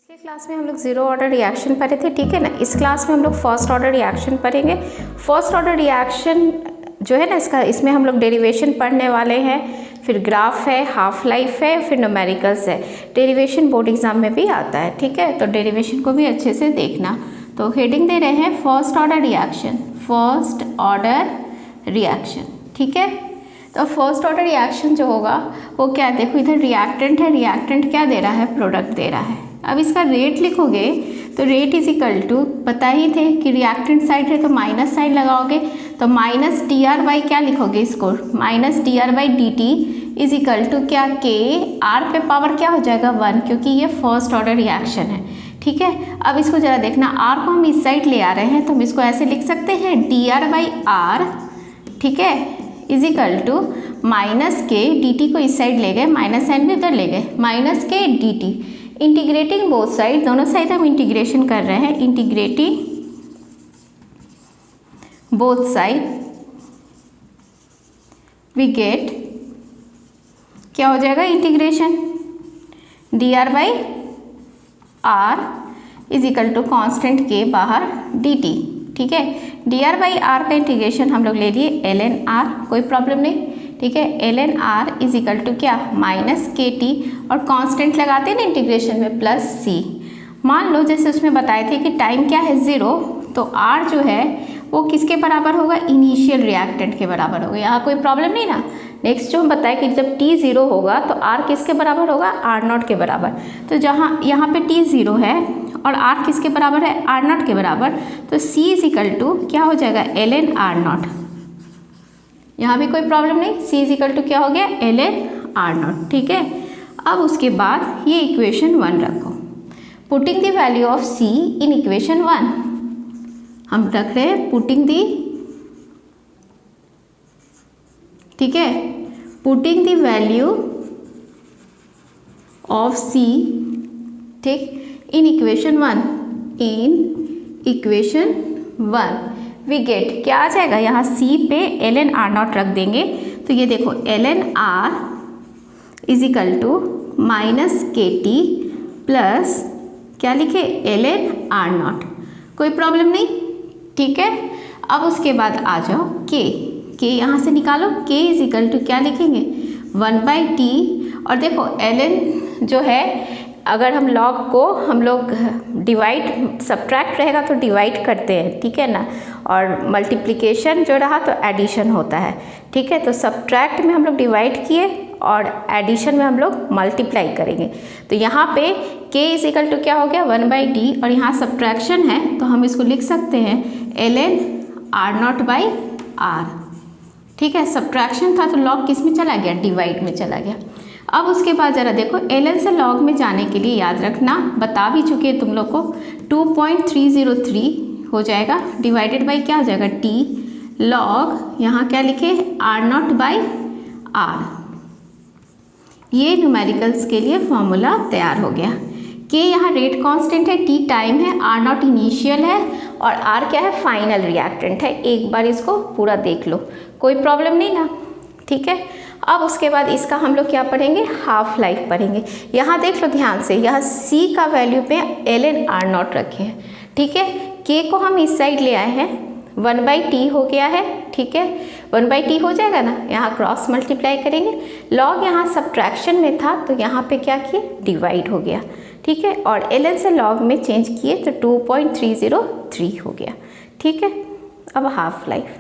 पिछले क्लास में हम लोग ज़ीरो ऑर्डर रिएक्शन पढ़े थे, ठीक है ना। इस क्लास में हम लोग फर्स्ट ऑर्डर रिएक्शन पढ़ेंगे। फर्स्ट ऑर्डर रिएक्शन जो है ना, इसमें हम लोग डेरिवेशन पढ़ने वाले हैं, फिर ग्राफ है, हाफ लाइफ है, फिर न्यूमेरिकल्स है। डेरिवेशन बोर्ड एग्जाम में भी आता है, ठीक है, तो डेरिवेशन को भी अच्छे से देखना। तो हेडिंग दे रहे हैं first order reaction, first order reaction, ठीक है। तो फर्स्ट ऑर्डर रिएक्शन जो होगा वो क्या, देखो इधर रिएक्टेंट है, रिएक्टेंट क्या दे रहा है, प्रोडक्ट दे रहा है। अब इसका रेट लिखोगे तो रेट इज इक्वल टू, पता ही थे कि रिएक्टेंट साइड है तो माइनस साइड लगाओगे, तो माइनस डी आर बाई क्या लिखोगे इसको, minus d r by d t is equal to क्या, के आर पे पावर क्या हो जाएगा 1, क्योंकि ये फर्स्ट ऑर्डर रिएक्शन है, ठीक है। अब इसको जरा देखना, आर को हम इस साइड ले आ रहे हैं तो हम इसको ऐसे लिख सकते हैं डी आर बाई आर, ठीक है, is equal to minus k d T को इस साइड ले गए, माइनस साइड भी उधर ले गए, minus k d t. Integrating both side, दोनों साइड हम इंटीग्रेशन कर रहे हैं, integrating both side we get क्या हो जाएगा, integration d r by r is equal to constant के बाहर डी टी, ठीक है। डी आर बाई आर का इंटीग्रेशन हम लोग ले लिए एल एन आर, कोई प्रॉब्लम नहीं, ठीक है। L n r is equal to क्या, माइनस के टी, और कांस्टेंट लगाते हैं ना इंटीग्रेशन में, प्लस सी। मान लो जैसे उसमें बताए थे कि टाइम क्या है 0, तो आर जो है वो किसके बराबर होगा, इनिशियल रिएक्टेंट के बराबर होगा, यहाँ कोई प्रॉब्लम नहीं ना। नेक्स्ट जो हम बताए कि जब टी 0 होगा तो आर किसके बराबर होगा, आर नॉट के बराबर। तो जहाँ यहाँ पे टी 0 है और आर किसके बराबर है, आर नॉट के बराबर, तो सी इज इक्वल टू क्या हो जाएगा, एल एन आर नॉट। यहाँ भी कोई प्रॉब्लम नहीं, सी इज इक्वल टू क्या हो गया, एल एन आर नॉट, ठीक है। अब उसके बाद ये इक्वेशन 1 रखो, putting the value of c in equation 1, हम रख रहे हैं पुटिंग दी, ठीक है, putting the value of c, ठीक, in equation 1, in equation 1 we get क्या आ जाएगा, यहाँ सी पे एल एन आर नॉट रख देंगे, तो ये देखो l n r is equal to minus k t plus क्या लिखे, एल एन आर नॉट, कोई प्रॉब्लम नहीं, ठीक है। अब उसके बाद आ जाओ के यहाँ से निकालो, के इज इक्वल टू क्या लिखेंगे, 1 बाई टी, और देखो एल एन जो है, अगर हम लॉग को हम लोग डिवाइड, सब्ट्रैक्ट रहेगा तो डिवाइड करते हैं, ठीक है ना, और मल्टीप्लिकेशन जो रहा तो एडिशन होता है, ठीक है। तो सब्ट्रैक्ट में हम लोग डिवाइड किए और एडिशन में हम लोग मल्टीप्लाई करेंगे, तो यहाँ पे k इज इक्वल टू क्या हो गया, 1 बाई डी, और यहाँ सब्ट्रैक्शन है तो हम इसको लिख सकते हैं l n r not by r, ठीक है। सब्ट्रैक्शन था तो लॉग किस में चला गया, डिवाइड में चला गया। अब उसके बाद ज़रा देखो एल एन से लॉग में जाने के लिए याद रखना, बता भी चुके हैं तुम लोग को, 2.303 हो जाएगा, डिवाइडेड बाई क्या हो जाएगा, टी लॉग, यहाँ क्या लिखे, आर नॉट बाई आर। ये न्यूमेरिकल्स के लिए फॉर्मूला तैयार हो गया। के यहाँ रेट कांस्टेंट है, टी टाइम है, आर नॉट इनिशियल है, और आर क्या है, फाइनल रिएक्टेंट है। एक बार इसको पूरा देख लो, कोई प्रॉब्लम नहीं ना, ठीक है। अब उसके बाद इसका हम लोग क्या पढ़ेंगे, हाफ लाइफ पढ़ेंगे। यहाँ देख लो ध्यान से, यहाँ सी का वैल्यू पे एल एन आर नॉट रखे हैं, ठीक है। के को हम इस साइड ले आए हैं, 1 बाई टी हो गया है, ठीक है, 1 बाई टी हो जाएगा ना, यहाँ क्रॉस मल्टीप्लाई करेंगे, लॉग यहाँ सब्ट्रैक्शन में था तो यहाँ पे क्या किए, डिवाइड हो गया, ठीक है, और एल एन से लॉग में चेंज किए तो 2.303 हो गया, ठीक है। अब हाफ लाइफ,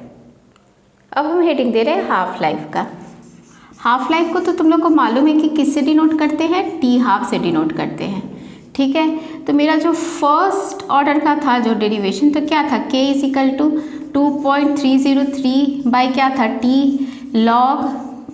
अब हम हेडिंग दे रहे हैं हाफ लाइफ का। हाफ लाइफ को तो तुम लोग को मालूम है कि किससे डिनोट करते हैं, टी हाफ से डिनोट करते हैं, ठीक है। तो मेरा जो फर्स्ट ऑर्डर का था जो डेरिवेशन, तो क्या था, के इज इक्वल टू 2.303 बाई क्या था, t log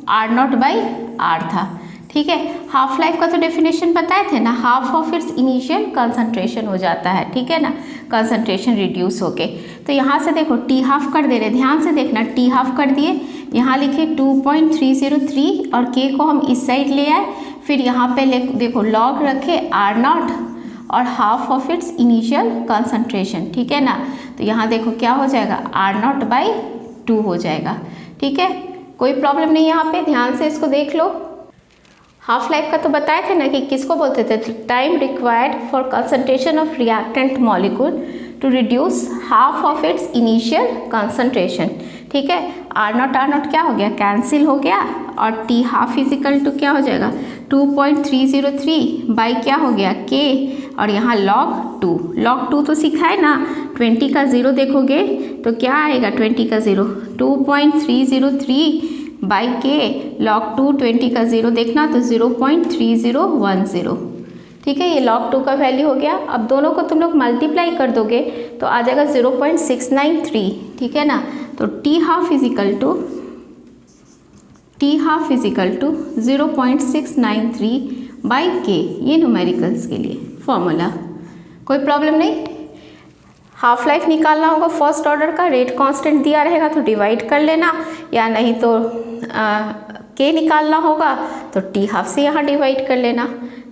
r not by r था, ठीक है। हाफ लाइफ का तो डेफिनेशन बताए थे ना, half of its initial concentration हो जाता है, ठीक है ना, कंसंट्रेशन रिड्यूस होके। तो यहाँ से देखो टी हाफ कर दे रहे, ध्यान से देखना, टी हाफ कर दिए, यहाँ लिखे 2.303 और के को हम इस साइड ले आए, फिर यहाँ पे देखो लॉग रखे आर नॉट और half of its initial concentration, ठीक है ना। तो यहाँ देखो क्या हो जाएगा, आर नॉट बाई 2 हो जाएगा, ठीक है, कोई प्रॉब्लम नहीं यहाँ पे, ध्यान से इसको देख लो। हाफ लाइफ का तो बताए थे ना कि किसको बोलते थे, time required for concentration of reactant molecule to reduce half of its initial concentration. ठीक है, आर नॉट क्या हो गया, कैंसिल हो गया, और टी हाफ इजिकल टू क्या हो जाएगा 2.303 बाई क्या हो गया के, और यहाँ log 2 तो सीखा है ना, 20 का 0 देखोगे तो क्या आएगा 20 का 0 2.303 बाई के, log 2 20 का 0 देखना तो 0.3010। ठीक है, ये log 2 का वैल्यू हो गया। अब दोनों को तुम लोग मल्टीप्लाई कर दोगे तो आ जाएगा 0.693। ठीक है ना, तो t half is equal to 0.693 by k, ये न्यूमेरिकल्स के लिए फॉर्मूला। कोई प्रॉब्लम नहीं। हाफ लाइफ निकालना होगा फर्स्ट ऑर्डर का, रेट कांस्टेंट दिया रहेगा तो डिवाइड कर लेना, या नहीं तो के निकालना होगा तो टी हाफ से यहाँ डिवाइड कर लेना।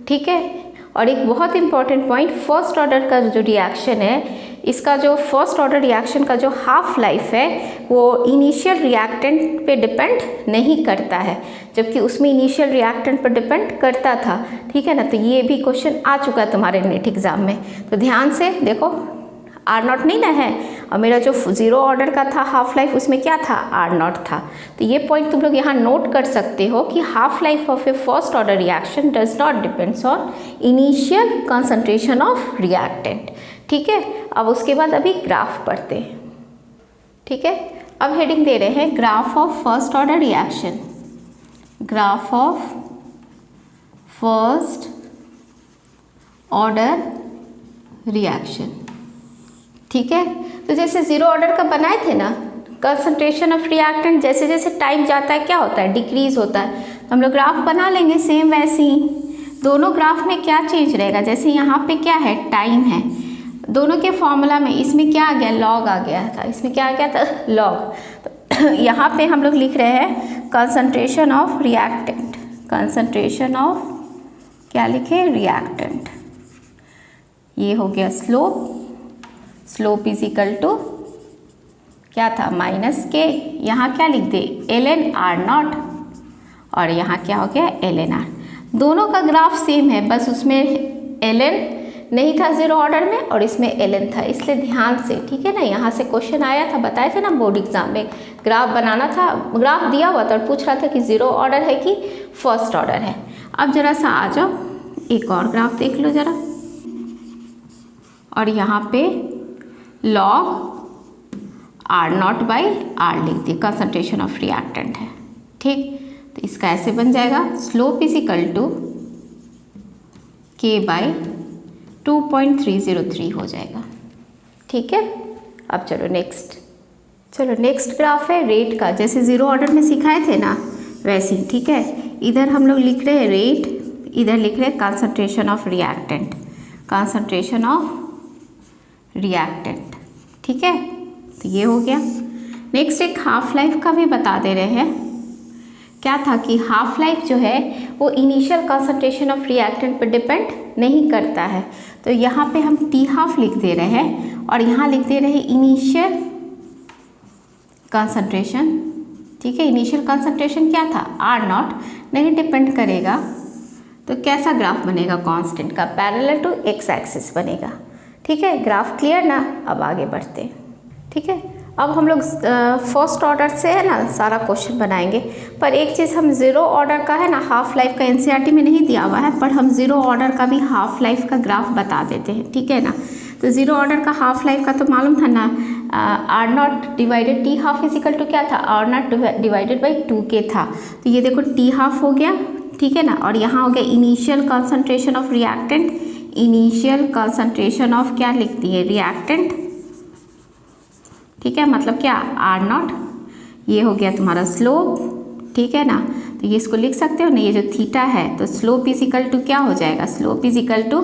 ठीक है, और एक बहुत इंपॉर्टेंट पॉइंट, फर्स्ट ऑर्डर का जो रिएक्शन है, इसका जो फर्स्ट ऑर्डर रिएक्शन का जो हाफ लाइफ है वो इनिशियल रिएक्टेंट पे डिपेंड नहीं करता है, जबकि उसमें इनिशियल रिएक्टेंट पर डिपेंड करता था। ठीक है ना, तो ये भी क्वेश्चन आ चुका है तुम्हारे नेट एग्जाम में, तो ध्यान से देखो। आर नॉट नहीं ना है, और मेरा जो 0 ऑर्डर का था हाफ लाइफ उसमें क्या था, आर नॉट था। तो ये पॉइंट तुम लोग यहाँ नोट कर सकते हो कि half life of A first order reaction does not depends on initial concentration of reactant. ठीक है, अब उसके बाद अभी ग्राफ पढ़ते हैं। ठीक है, अब हेडिंग दे रहे हैं graph of first order reaction, graph of first order reaction. ठीक है, तो जैसे 0 ऑर्डर का बनाए थे ना, कंसंट्रेशन ऑफ रिएक्टेंट जैसे जैसे टाइम जाता है क्या होता है, डिक्रीज होता है। तो हम लोग ग्राफ बना लेंगे सेम वैसे ही। दोनों ग्राफ में क्या चेंज रहेगा, जैसे यहाँ पे क्या है, टाइम है, दोनों के फॉर्मूला में इसमें क्या आ गया, लॉग आ गया था, इसमें क्या आ गया था, लॉग। तो यहाँ पे हम लोग लिख रहे हैं concentration of reactant, concentration of क्या लिखे, रिएक्टेंट। ये हो गया स्लोप इज इक्वल टू क्या था, माइनस के, यहाँ क्या लिख दे, ln r नॉट, और यहाँ क्या हो गया ln r। दोनों का ग्राफ सेम है, बस उसमें ln नहीं था 0 ऑर्डर में और इसमें ln था, इसलिए ध्यान से। ठीक है ना, यहाँ से क्वेश्चन आया था, बताए थे ना बोर्ड एग्जाम में, ग्राफ बनाना था, ग्राफ दिया हुआ था और पूछ रहा था कि 0 ऑर्डर है कि फर्स्ट ऑर्डर है। अब जरा सा आ जाओ, एक और ग्राफ देख लो जरा, और यहाँ पे log r not by r लिख दिए, कंसंट्रेशन ऑफ रिएक्टेंट है। ठीक, तो इसका ऐसे बन जाएगा slope is equal to k by 2.303 हो जाएगा। ठीक है, अब चलो नेक्स्ट ग्राफ है रेट का, जैसे 0 ऑर्डर में सिखाए थे ना वैसे ही। ठीक है, इधर हम लोग लिख रहे हैं रेट, इधर लिख रहे हैं concentration of reactant, concentration of reactant. ठीक है, तो ये हो गया। नेक्स्ट एक हाफ लाइफ का भी बता दे रहे हैं, क्या था कि हाफ लाइफ जो है वो इनिशियल कंसंट्रेशन ऑफ रिएक्टेंट पर डिपेंड नहीं करता है। तो यहाँ पे हम टी हाफ लिख दे रहे हैं और यहाँ लिख दे रहे हैं इनिशियल कंसंट्रेशन। ठीक है, इनिशियल कंसंट्रेशन क्या था, आर नॉट, नहीं डिपेंड करेगा। तो कैसा ग्राफ बनेगा, कांस्टेंट का, पैरेलल टू एक्स एक्सिस बनेगा। ठीक है, ग्राफ क्लियर ना, अब आगे बढ़ते हैं। ठीक है, अब हम लोग फर्स्ट ऑर्डर से है ना सारा क्वेश्चन बनाएंगे, पर एक चीज़ हम 0 ऑर्डर का है ना हाफ लाइफ का एनसीईआरटी में नहीं दिया हुआ है, पर हम 0 ऑर्डर का भी हाफ लाइफ का ग्राफ बता देते हैं। ठीक है ना, तो 0 ऑर्डर का हाफ लाइफ का तो मालूम था ना, r not divided t half is equal to क्या था, are not divided by 2k था। तो ये देखो टी हाफ हो गया। ठीक है ना, और यहाँ हो गया initial concentration of reactant, initial concentration of क्या लिख दिए, रिएक्टेंट। ठीक है, मतलब क्या, आर नॉट। ये हो गया तुम्हारा स्लोप। ठीक है ना, तो ये इसको लिख सकते हो ना, ये जो थीटा है, तो स्लोप इज इक्वल टू क्या हो जाएगा, slope is equal to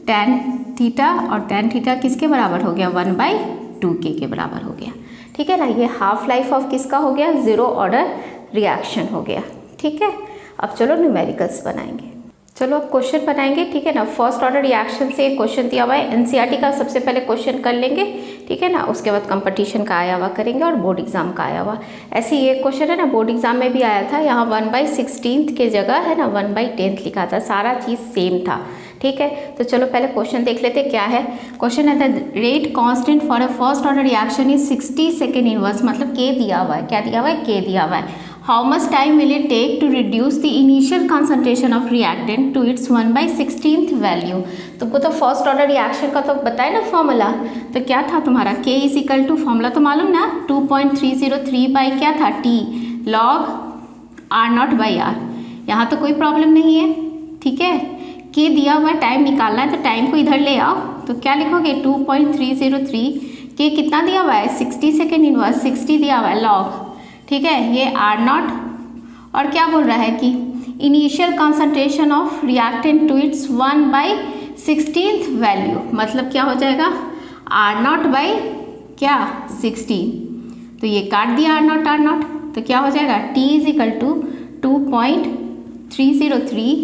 tan theta, और tan थीटा किसके बराबर हो गया, 1/2k के बराबर हो गया। ठीक है ना, ये हाफ लाइफ ऑफ किसका हो गया, 0 ऑर्डर रिएक्शन हो गया। ठीक है, अब चलो न्यूमेरिकल्स बनाएंगे। चलो अब क्वेश्चन बनाएंगे। ठीक है ना, फर्स्ट ऑर्डर रिएक्शन से क्वेश्चन दिया हुआ है, एनसीईआरटी का सबसे पहले क्वेश्चन कर लेंगे, ठीक है ना। उसके बाद कंपटीशन का आया हुआ करेंगे और बोर्ड एग्जाम का आया हुआ। ऐसे ही एक क्वेश्चन है ना, बोर्ड एग्जाम में भी आया था, यहाँ 1/16 के जगह है ना 1/10 लिखा था, सारा चीज़ सेम था, ठीक है। तो चलो पहले क्वेश्चन देख लेते क्या है। क्वेश्चन है the rate constant for a first order reaction is 60 second inverse, मतलब के दिया हुआ है, क्या दिया हुआ है, के दिया हुआ है। How much time will it take to reduce the initial concentration of reactant to its 1/16 value. तुमको तो फर्स्ट ऑर्डर रिएक्शन का तो बताए ना फॉर्मूला, तो क्या था तुम्हारा के इज इक्वल टू, फॉर्मूला तो मालूम ना, 2.303 बाई क्या था, टी लॉग R0/R। यहाँ तो कोई प्रॉब्लम नहीं है, ठीक है। के दिया हुआ टाइम निकालना है तो टाइम को इधर ले आओ, तो क्या लिखोगे 2.303, के कितना दिया हुआ है 60 सेकेंड इनवर्स, 60 दिया हुआ है लॉग, ठीक है, ये R0, और क्या बोल रहा है कि initial concentration of reactant to its 1/16 value, मतलब क्या हो जाएगा R0 बाई क्या 16, तो ये काट दिया R0, तो क्या हो जाएगा T is equal to 2.303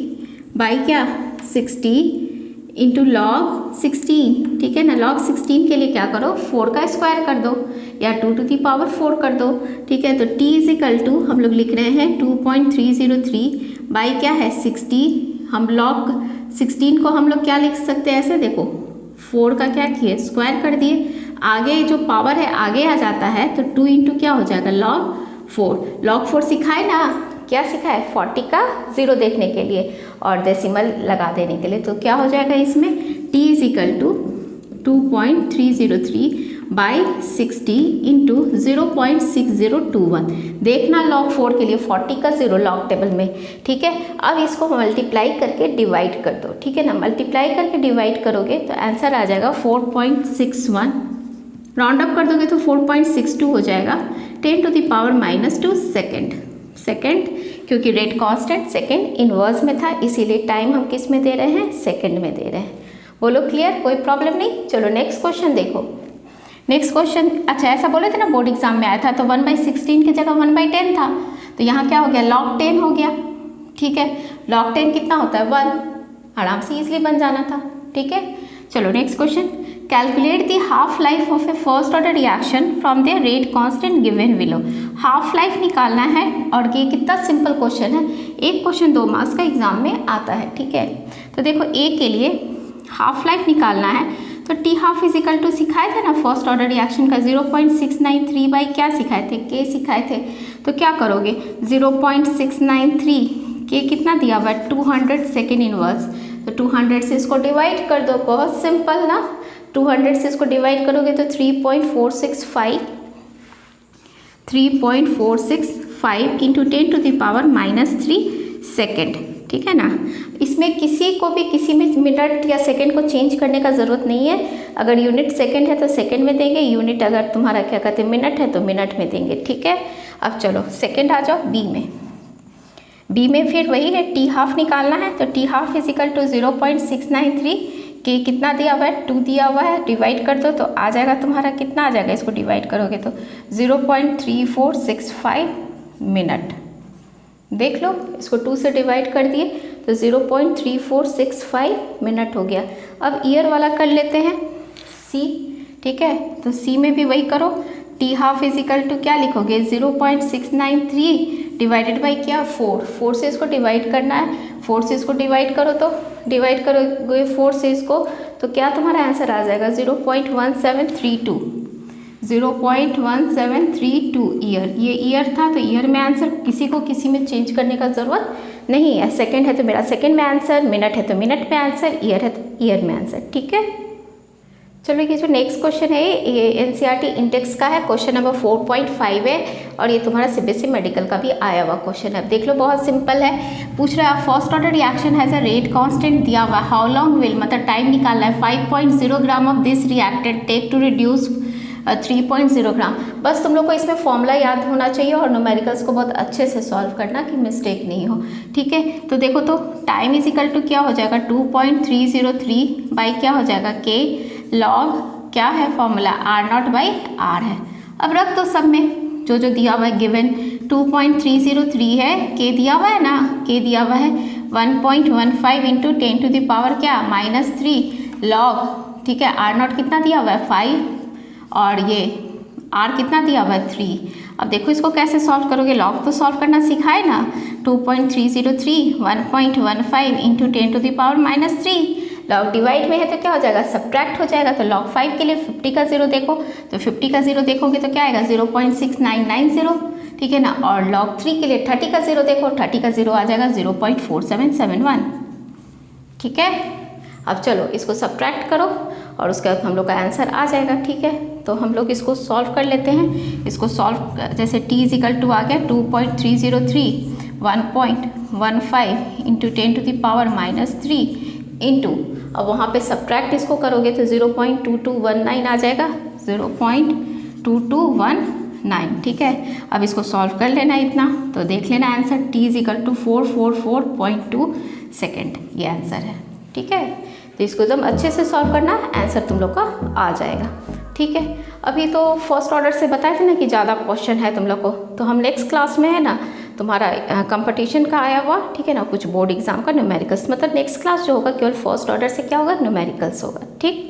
by क्या 60 इंटू लॉग 16, ठीक है ना। लॉग 16 के लिए क्या करो 4 का स्क्वायर कर दो या 2 टू दी पावर 4 कर दो, ठीक है। तो t इज इक्वल टू हम लोग लिख रहे हैं 2.303 बाई क्या है 60, हम लॉग 16 को हम लोग क्या लिख सकते हैं ऐसे, देखो 4 का क्या किए स्क्वायर कर दिए, आगे जो पावर है आगे आ जाता है, तो 2 इंटू क्या हो जाएगा लॉग 4। लॉग 4 सिखाए ना, क्या सिखा है 40 का 0 देखने के लिए और डेसिमल लगा देने के लिए, तो क्या हो जाएगा इसमें t is equal to 2.303 by 60 into 0.6021। देखना लॉग 4 के लिए 40 का 0 लॉग टेबल में, ठीक है। अब इसको मल्टीप्लाई करके डिवाइड कर दो, ठीक है ना। मल्टीप्लाई करके डिवाइड करोगे तो आंसर आ जाएगा 4.61, राउंड अप कर दोगे तो 4.62 हो जाएगा, 10 टू द पावर -2 सेकेंड, क्योंकि रेट कांस्टेंट सेकेंड इनवर्स में था, इसीलिए टाइम हम किस में दे रहे हैं, सेकेंड में दे रहे हैं। बोलो क्लियर, कोई प्रॉब्लम नहीं। चलो नेक्स्ट क्वेश्चन देखो। नेक्स्ट क्वेश्चन, अच्छा ऐसा बोले थे ना बोर्ड एग्जाम में आया था, तो 1/16 की जगह 1/10 था, तो यहाँ क्या हो गया log 10 हो गया, ठीक है। log 10 कितना होता है 1, आराम से इजीली बन जाना था, ठीक है। चलो next question, calculate the half life of A first order reaction from the rate constant given below. Half life निकालना है, और ये कितना सिंपल क्वेश्चन है, एक क्वेश्चन 2 मार्क्स का एग्जाम में आता है, ठीक है। तो देखो ए के लिए हाफ लाइफ निकालना है, तो t half is equal to सिखाए थे ना फर्स्ट ऑर्डर रिएक्शन का 0.693 बाई क्या सिखाए थे, के सिखाए थे। तो क्या करोगे 0.693, के कितना दिया हुआ है 200 सेकेंड इनवर्स, तो 200 से इसको डिवाइड कर दो, बहुत सिंपल ना। 200 से इसको डिवाइड करोगे तो 3.465 into 10 to the power -3 second, ठीक है ना। इसमें किसी को भी किसी में मिनट या सेकंड को चेंज करने का ज़रूरत नहीं है। अगर यूनिट सेकंड है तो सेकंड में देंगे, यूनिट अगर तुम्हारा क्या कहते हैं मिनट है तो मिनट में देंगे, ठीक है। अब चलो सेकंड आ जाओ बी में। बी में फिर वही है टी हाफ निकालना है, तो t half is equal to 0.693, k कितना दिया हुआ है 2 दिया हुआ है, डिवाइड कर दो तो आ जाएगा तुम्हारा कितना आ जाएगा, इसको डिवाइड करोगे तो 0.3465 मिनट। देख लो इसको 2 से डिवाइड कर दिए तो 0.3465 मिनट हो गया। अब ईयर वाला कर लेते हैं सी, ठीक है। तो सी में भी वही करो, t half is equal to क्या लिखोगे 0.693 डिवाइडेड बाई क्या 4 से इसको डिवाइड करना है, 4 से इसको डिवाइड करो तो डिवाइड करोगे 4 से इसको तो क्या तुम्हारा आंसर आ जाएगा 0.1732 ईयर। ये ईयर था तो ईयर में आंसर, किसी को किसी में चेंज करने का ज़रूरत नहीं है। सेकंड है तो मेरा सेकंड में आंसर, मिनट है तो मिनट में आंसर, ईयर है तो ईयर में आंसर, ठीक है। चलो ये जो नेक्स्ट क्वेश्चन है ये एनसीईआरटी इंडेक्स का है, क्वेश्चन नंबर 4.5 है और ये तुम्हारा सीबीएसई मेडिकल का भी आया हुआ क्वेश्चन है। देख लो बहुत सिंपल है, पूछ रहा है first order reaction has a rate constant दिया हुआ, हाउ लॉन्ग विल, मतलब टाइम निकालना है, 5.0 gram of this reactant take to reduce 3.0 gram. बस तुम लोग को इसमें फॉर्मूला याद होना चाहिए और न्यूमेरिकल्स को बहुत अच्छे से सॉल्व करना कि मिस्टेक नहीं हो, ठीक है। तो देखो तो टाइम इज इक्वल टू क्या हो जाएगा 2.303 बाई क्या हो जाएगा के लॉग क्या है फॉर्मूला R0/R है। अब रख दो सब में जो जो दिया हुआ है गिवन 2.303 है, के दिया हुआ है ना, के दिया हुआ है 1.15 इंटू 10 टू द पावर क्या -3 लॉग, ठीक है। R0 कितना दिया हुआ है 5 और ये r कितना दिया हुआ है 3। अब देखो इसको कैसे सॉल्व करोगे, लॉग तो सॉल्व करना सिखाए ना। 2.303 1.15 इंटू 10⁻³ लॉग डिवाइड में है तो क्या हो जाएगा, सब्ट्रैक्ट हो जाएगा। तो log 5 के लिए 50 का 0 देखो, तो 50 का 0 देखोगे तो क्या आएगा 0.6990, ठीक है ना। और log 3 के लिए 30 का 0 देखो, 30 का 0 आ जाएगा 0.4771, ठीक है। अब चलो इसको सब्ट्रैक्ट करो और उसके बाद हम लोग का आंसर आ जाएगा, ठीक है। तो हम लोग इसको सॉल्व कर लेते हैं। इसको सॉल्व जैसे t = आ गया 2.303 1.15 इंटू 10⁻³ इंटू, अब वहाँ पे सब्ट्रैक्ट इसको करोगे तो 0.2219 आ जाएगा, 0.2219, ठीक है। अब इसको सॉल्व कर लेना इतना, तो देख लेना आंसर t = 444.2 सेकेंड, ये आंसर है, ठीक है। तो इसको एकदम अच्छे से सॉल्व करना, आंसर तुम लोग का आ जाएगा, ठीक है। अभी तो फर्स्ट ऑर्डर से बताए थे ना कि ज़्यादा क्वेश्चन है तुम लोग को, तो हम नेक्स्ट क्लास में है ना तुम्हारा कंपटीशन का आया हुआ, ठीक है ना, कुछ बोर्ड एग्जाम का न्यूमेरिकल्स, मतलब नेक्स्ट क्लास जो होगा केवल फर्स्ट ऑर्डर से क्या होगा, न्यूमेरिकल्स होगा, ठीक।